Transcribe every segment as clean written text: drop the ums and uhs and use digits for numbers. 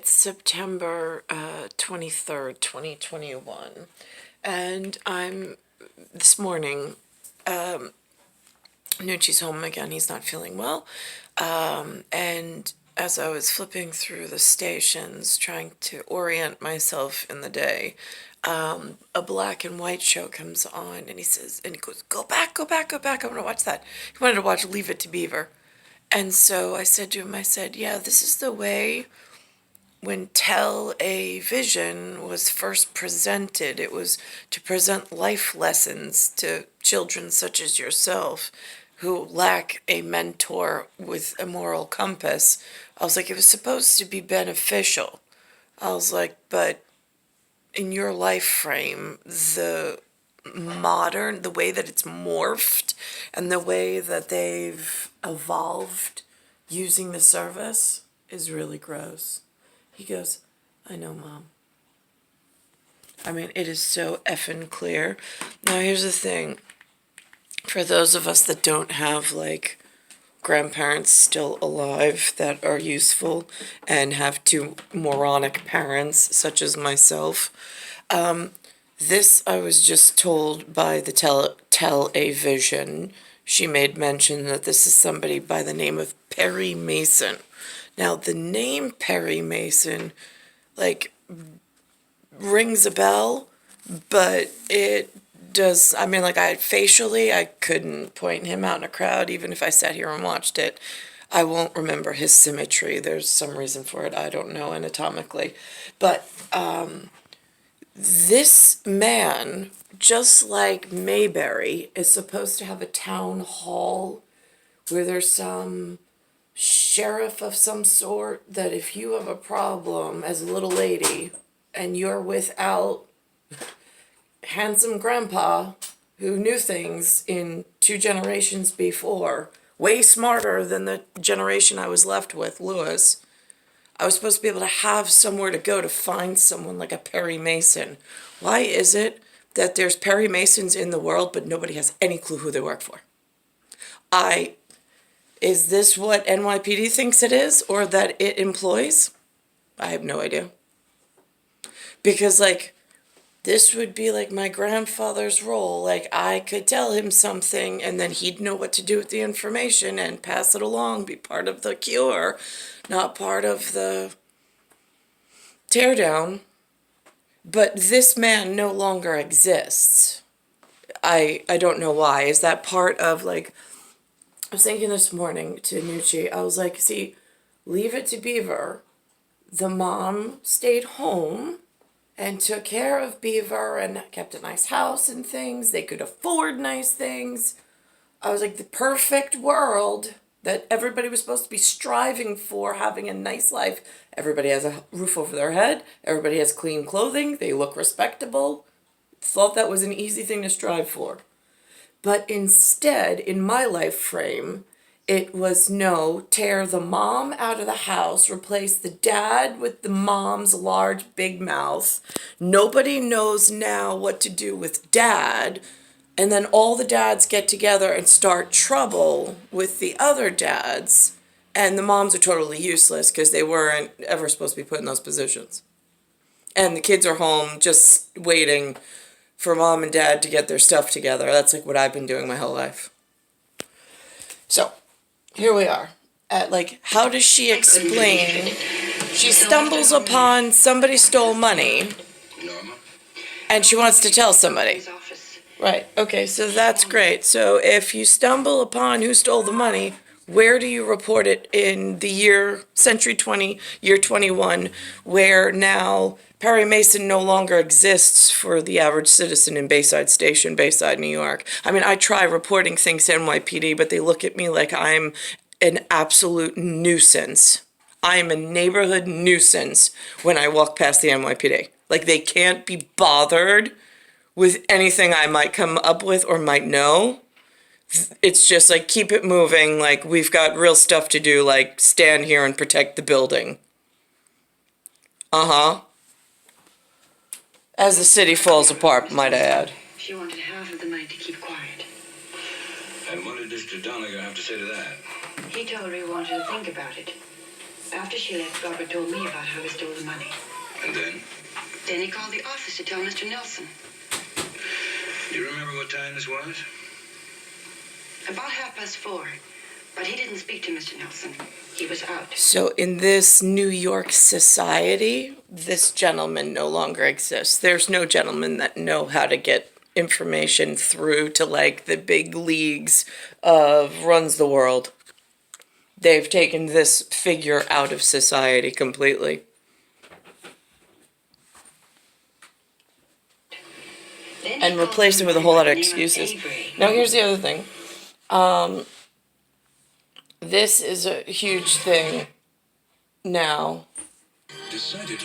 It's September 23rd, 2021, and this morning, Nucci's home again. He's not feeling well, and as I was flipping through the stations, trying to orient myself in the day, a black and white show comes on, and he goes, go back, go back, go back, I want to watch that. He wanted to watch Leave It to Beaver. And so I said to him, yeah, this is the way when television was first presented. It was to present life lessons to children such as yourself who lack a mentor with a moral compass. I was like, it was supposed to be beneficial. I was like, but in your life frame, the way that it's morphed and the way that they've evolved using the service is really gross. He goes, I know, Mom. I mean, it is so effing clear. Now, here's the thing. For those of us that don't have, like, grandparents still alive that are useful and have two moronic parents, such as myself, this I was just told by the television. She made mention that this is somebody by the name of Perry Mason. Now, the name Perry Mason, like, rings a bell, but it does, I mean, like, facially, I couldn't point him out in a crowd, even if I sat here and watched it. I won't remember his symmetry. There's some reason for it. I don't know anatomically. But this man, just like Mayberry, is supposed to have a town hall where there's some sheriff of some sort that if you have a problem as a little lady and you're without handsome grandpa who knew things in 2 generations before, way smarter than the generation I was left with, Lewis, I was supposed to be able to have somewhere to go to find someone like a Perry Mason. Why is it that there's Perry Masons in the world but nobody has any clue who they work for? Is this what NYPD thinks it is, or that it employs? I have no idea. Because, like, this would be like my grandfather's role. Like, I could tell him something, and then he'd know what to do with the information and pass it along, be part of the cure, not part of the teardown. But this man no longer exists. I don't know why. Is that part of, like, I was thinking this morning to Nucci, I was like, see, Leave It to Beaver, the mom stayed home and took care of Beaver and kept a nice house and things. They could afford nice things. I was like, the perfect world that everybody was supposed to be striving for, having a nice life. Everybody has a roof over their head. Everybody has clean clothing. They look respectable. Thought that was an easy thing to strive for. But instead, in my life frame, it was no, tear the mom out of the house, replace the dad with the mom's large big mouth. Nobody knows now what to do with dad. And then all the dads get together and start trouble with the other dads. And the moms are totally useless because they weren't ever supposed to be put in those positions. And the kids are home just waiting for mom and dad to get their stuff together. That's like what I've been doing my whole life. So, here we are. At, like, how does she explain? She stumbles upon somebody stole money, and she wants to tell somebody. Right, okay, so that's great. So if you stumble upon who stole the money, where do you report it in the year 21, where now Perry Mason no longer exists for the average citizen in Bayside Station, Bayside, New York? I mean, I try reporting things to NYPD, but they look at me like I'm an absolute nuisance. I am a neighborhood nuisance when I walk past the NYPD. Like, they can't be bothered with anything I might come up with or might know. It's just like, keep it moving, like, we've got real stuff to do, like, stand here and protect the building. Uh-huh. As the city falls apart, might I add. She wanted half of the money to keep quiet. And what did Mr. Donegal have to say to that? He told her he wanted to think about it. After she left, Robert told me about how he stole the money. And then? Then he called the office to tell Mr. Nelson. Do you remember what time this was? About 4:30. But he didn't speak to Mr. Nelson. He was out. So in this New York society, this gentleman no longer exists. There's no gentlemen that know how to get information through to like the big leagues of runs the world. They've taken this figure out of society completely. And replaced it with a whole lot of excuses. Now here's the other thing. This is a huge thing now. Decided.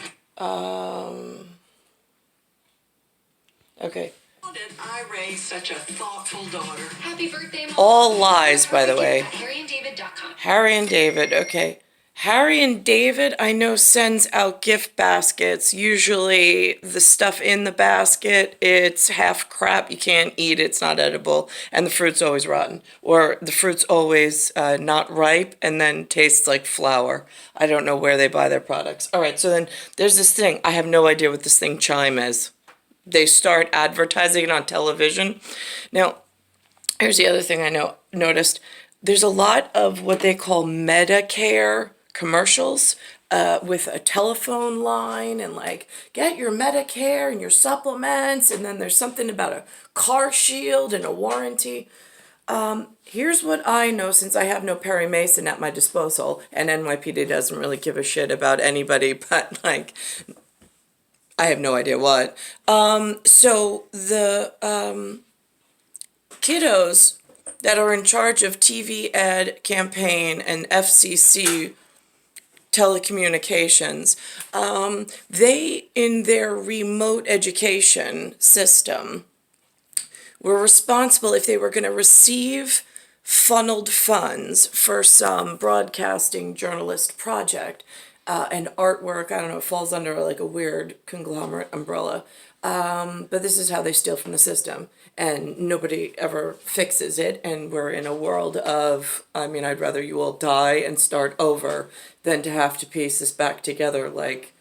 Okay. Did I raise such a thoughtful daughter? Happy birthday, Mom. All lies, by the way. HarryandDavid.com. Harry and David, okay. Harry and David, I know, sends out gift baskets. Usually the stuff in the basket, it's half crap. You can't eat it. It's not edible. And the fruit's always rotten. Or the fruit's always not ripe and then tastes like flour. I don't know where they buy their products. All right, so then there's this thing. I have no idea what this thing Chime is. They start advertising it on television. Now, here's the other thing I noticed. There's a lot of what they call Medicare commercials with a telephone line and like, get your Medicare and your supplements. And then there's something about a car shield and a warranty. Here's what I know, since I have no Perry Mason at my disposal, and NYPD doesn't really give a shit about anybody, but like, I have no idea what. So the kiddos that are in charge of TV ad campaign and FCC telecommunications, they, in their remote education system, were responsible, if they were going to receive funneled funds for some broadcasting journalist project, and artwork, I don't know, it falls under like a weird conglomerate umbrella. But this is how they steal from the system. And nobody ever fixes it. And we're in a world of, I mean, I'd rather you all die and start over than to have to piece this back together like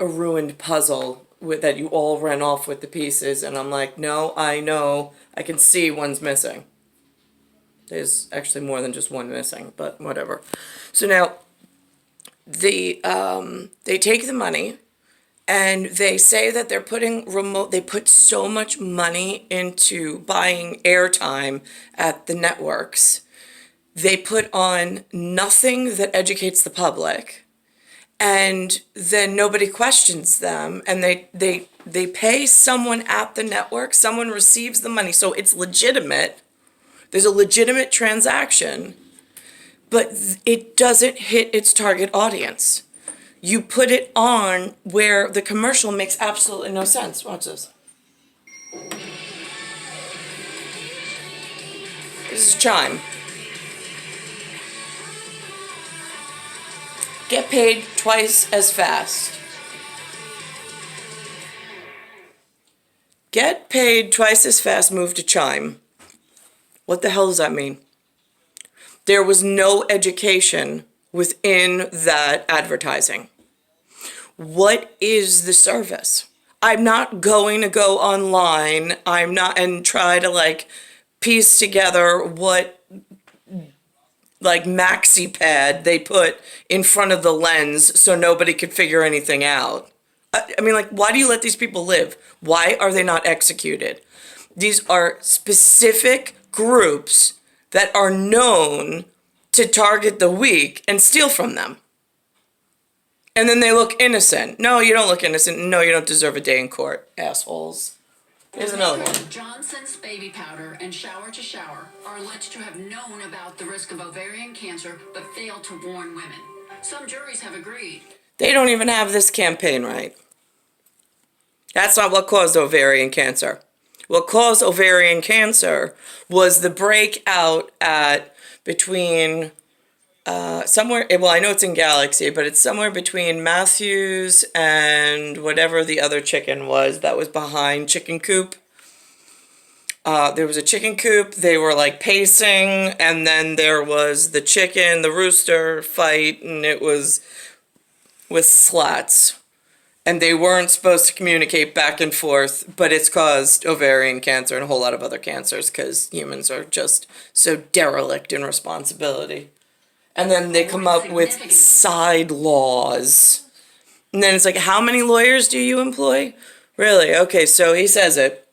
a ruined puzzle that you all ran off with the pieces. And I'm like, no, I know, I can see one's missing. There's actually more than just one missing, but whatever. So now, they take the money and they say that they're putting they put so much money into buying airtime at the networks. They put on nothing that educates the public, and then nobody questions them, and they pay someone at the network, someone receives the money, so it's legitimate. There's a legitimate transaction. But it doesn't hit its target audience. You put it on where the commercial makes absolutely no sense. Watch this. This is Chime. Get paid twice as fast. Get paid twice as fast, move to Chime. What the hell does that mean? There was no education within that advertising. What is the service? I'm not going to go online. I'm not and try to like piece together what like maxi pad they put in front of the lens so nobody could figure anything out. I mean, like, why do you let these people live? Why are they not executed? These are specific groups that are known to target the weak and steal from them. And then they look innocent. No, you don't look innocent. No, you don't deserve a day in court, assholes. Here's another one. Johnson's baby powder and shower to shower are alleged to have known about the risk of ovarian cancer but failed to warn women. Some juries have agreed. They don't even have this campaign right. That's not what caused ovarian cancer. What caused ovarian cancer was the breakout at between somewhere, well, I know it's in Galaxy, but it's somewhere between Matthews and whatever the other chicken was that was behind Chicken Coop. There was a chicken coop. They were like pacing, and then there was the chicken, the rooster fight, and it was with slats. And they weren't supposed to communicate back and forth, but it's caused ovarian cancer and a whole lot of other cancers because humans are just so derelict in responsibility. And then they come up with side laws. And then it's like, how many lawyers do you employ? Really? Okay, so he says it.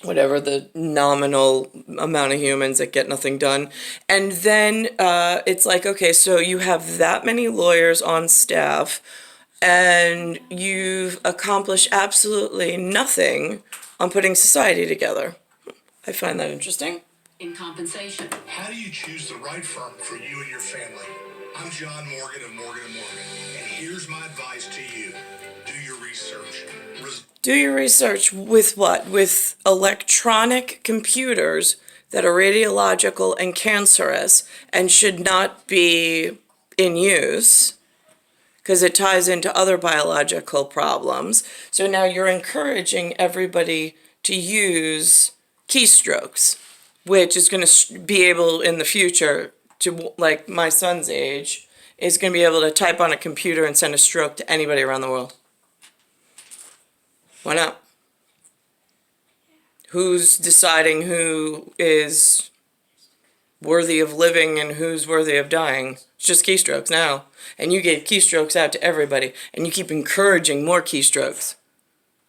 Whatever the nominal amount of humans that get nothing done. And then it's like, okay, so you have that many lawyers on staff and you've accomplished absolutely nothing on putting society together. I find that interesting. In compensation. How do you choose the right firm for you and your family? I'm John Morgan of Morgan & Morgan, and here's my advice to you. Do your research. Do your research with what? With electronic computers that are radiological and cancerous and should not be in use because it ties into other biological problems. So now you're encouraging everybody to use keystrokes, which is going to be able in the future to, like my son's age, is going to be able to type on a computer and send a stroke to anybody around the world. Why not? Who's deciding who is worthy of living and who's worthy of dying? It's just keystrokes now. And you gave keystrokes out to everybody, and you keep encouraging more keystrokes.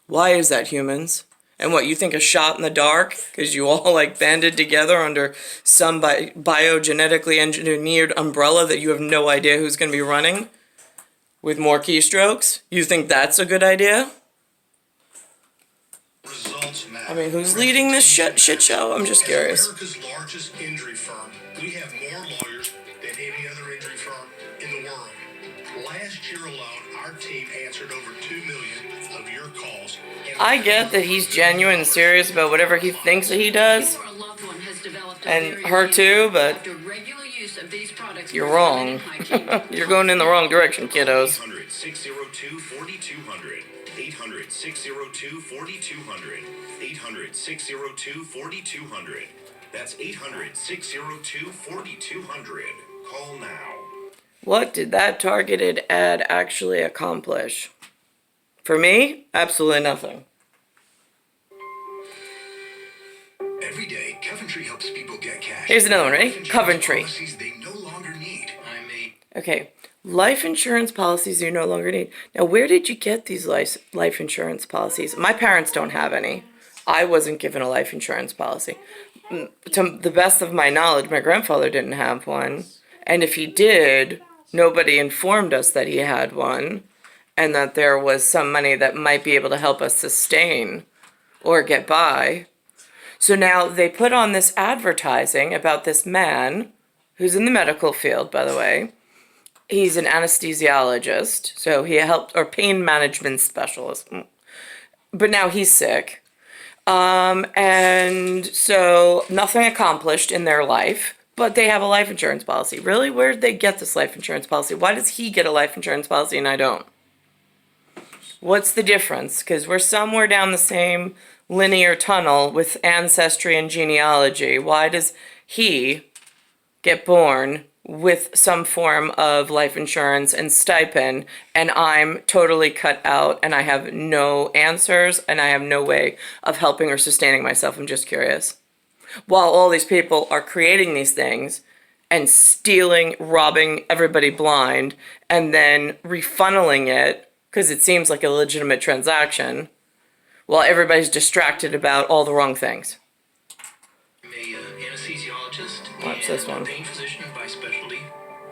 Why is that, humans? And what, you think a shot in the dark because you all like banded together under some biogenetically engineered umbrella that you have no idea who's going to be running with more keystrokes? You think that's a good idea? Results matter. I mean, who's leading this shit show? I'm just curious. As America's largest injury firm, we have more lawyers than any other injury firm in the world. Last year alone, our team answered over 2 million of your calls. I get that he's genuine and serious about whatever he thinks that he does, Or a loved one has developed and ovarian her too, cancer but after regular use of these products you're for wrong. hygiene. You're going in the wrong direction, kiddos. 800-602-4200. 800-602-4200. 800-602-4200. That's 800-602-4200. Call now. What did that targeted ad actually accomplish? For me, absolutely nothing. Every day, Coventry helps people get cash. Here's another one, ready? Life insurance Coventry. policies they no longer need. Okay, life insurance policies you no longer need. Now, where did you get these life insurance policies? My parents don't have any. I wasn't given a life insurance policy. To the best of my knowledge, my grandfather didn't have one. And if he did, nobody informed us that he had one and that there was some money that might be able to help us sustain or get by. So now they put on this advertising about this man who's in the medical field, by the way. He's an anesthesiologist, so he helped, or pain management specialist. But now he's sick. And so nothing accomplished in their life, but they have a life insurance policy. Really? Where did they get this life insurance policy? Why does he get a life insurance policy and I don't? What's the difference? Because we're somewhere down the same linear tunnel with ancestry and genealogy. Why does he get born with some form of life insurance and stipend, and I'm totally cut out and I have no answers and I have no way of helping or sustaining myself? I'm just curious. While all these people are creating these things and stealing, robbing everybody blind, and then refunneling it because it seems like a legitimate transaction, while everybody's distracted about all the wrong things. I'm a anesthesiologist What's and this one? a pain physician by specialty.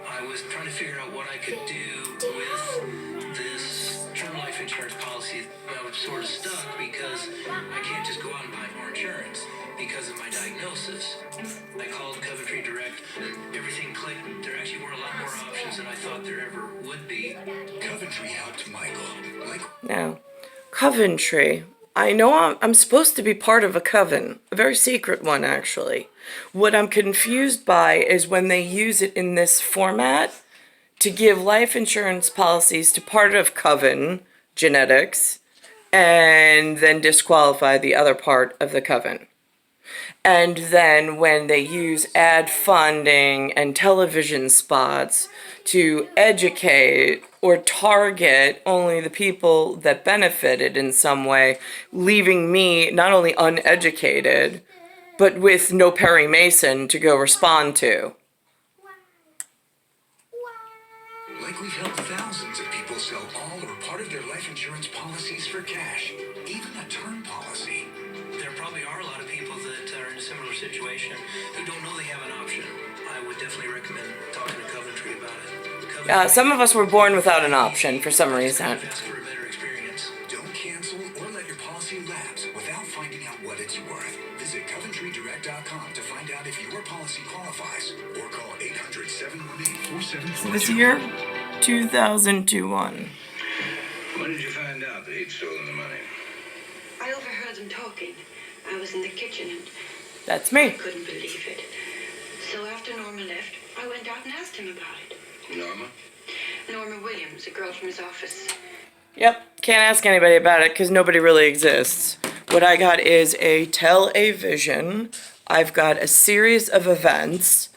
I was trying to figure out what I could do with this term life insurance policy. I was sort of stuck because I can't just go out and buy more insurance because of my diagnosis. I called Coventry Direct and everything clicked. There actually were a lot more options than I thought there ever would be. Coventry helped Michael. Now, Coventry. I know I'm supposed to be part of a coven, a very secret one, actually. What I'm confused by is when they use it in this format to give life insurance policies to part of coven genetics and then disqualify the other part of the coven. And then when they use ad funding and television spots to educate or target only the people that benefited in some way, leaving me not only uneducated, but with no Perry Mason to go respond to. Like we've helped thousands of people sell all or part of their life insurance policies for cash, even a term policy. There probably are a lot of people that are in a similar situation who don't know they have an option. I would definitely recommend talking to Coventry about it. Some of us were born without an option for some reason. Ask for a better experience. Don't cancel or let your policy lapse without finding out what it's worth. Visit CoventryDirect.com to find out if your policy qualifies or call 800-718-4747. This year, 2001. When did you find out that he'd stolen the money? I overheard them talking. I was in the kitchen and That's me. couldn't believe it. So after Norma left, I went out and asked him about it. Norma? Norma Williams, a girl from his office. Yep, can't ask anybody about it because nobody really exists. What I got is a television. I've got a series of events.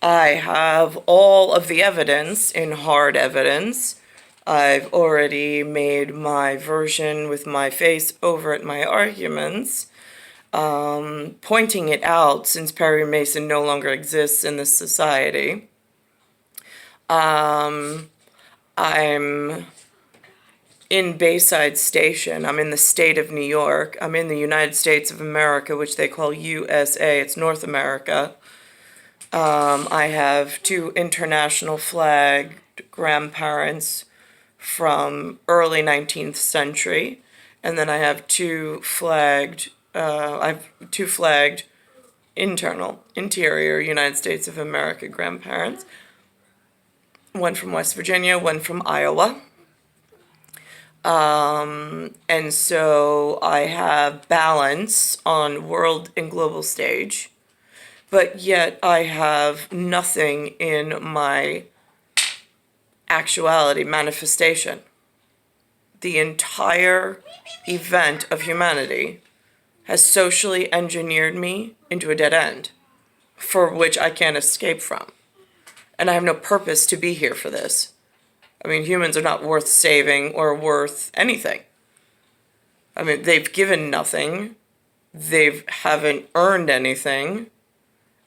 I have all of the evidence in hard evidence. I've already made my version with my face over at my arguments, pointing it out since Perry Mason no longer exists in this society. I'm in Bayside Station. I'm in the state of New York. I'm in the United States of America, which they call U.S.A. It's North America. I have 2 international flagged grandparents from early 19th century, and then I have 2 flagged interior United States of America grandparents. One from West Virginia, one from Iowa. And so I have balance on world and global stage, but yet I have nothing in my actuality, manifestation. The entire event of humanity has socially engineered me into a dead end, for which I can't escape from. And I have no purpose to be here for this. I mean, humans are not worth saving or worth anything. I mean, they've given nothing. They haven't earned anything.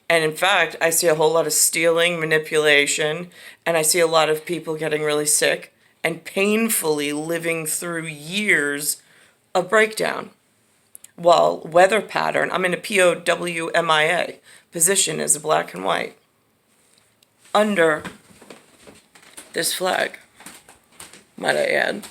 And in fact, I see a whole lot of stealing, manipulation, and I see a lot of people getting really sick and painfully living through years of breakdown. While weather pattern, I'm in a POWMIA position as a black and white under this flag, might I add.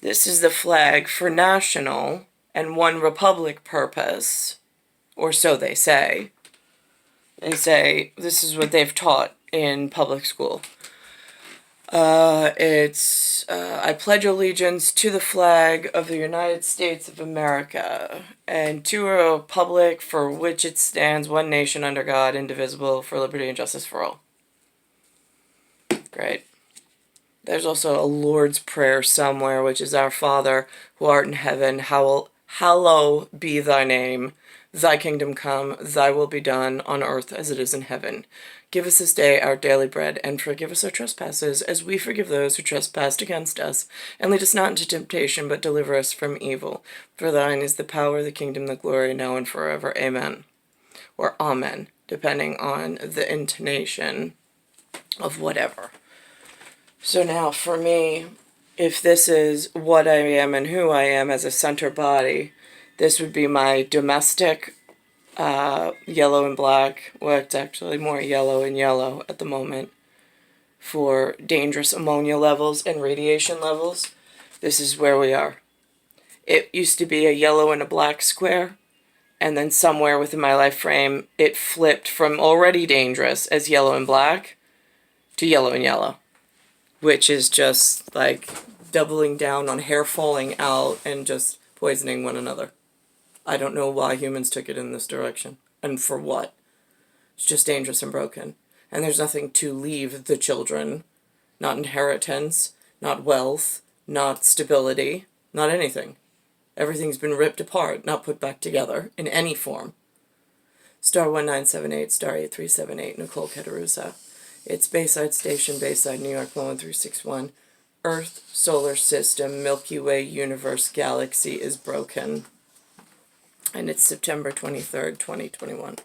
This is the flag for national and one republic purpose, or so they say. They say this is what they've taught in public school. I pledge allegiance to the flag of the United States of America and to a republic for which it stands, one nation under God, indivisible, for liberty and justice for all. Great. There's also a Lord's Prayer somewhere, which is, Our Father, who art in heaven, hallowed be thy name. Thy kingdom come, thy will be done, on earth as it is in heaven. Give us this day our daily bread, and forgive us our trespasses, as we forgive those who trespass against us. And lead us not into temptation, but deliver us from evil. For thine is the power, the kingdom, the glory, now and forever. Amen. Or amen, depending on the intonation of whatever. So now, for me, if this is what I am and who I am as a center body, this would be my domestic yellow and black. Well, it's actually more yellow and yellow at the moment for dangerous ammonia levels and radiation levels. This is where we are. It used to be a yellow and a black square, and then somewhere within my life frame, it flipped from already dangerous as yellow and black to yellow and yellow, which is just like doubling down on hair falling out and just poisoning one another. I don't know why humans took it in this direction, and for what. It's just dangerous and broken. And there's nothing to leave the children. Not inheritance, not wealth, not stability, not anything. Everything's been ripped apart, not put back together in any form. Star 1978, star 8378, Nicole Caterusa. It's Bayside Station, Bayside, New York, 11361. Earth, solar system, Milky Way, universe, galaxy is broken. And it's September 23rd, 2021.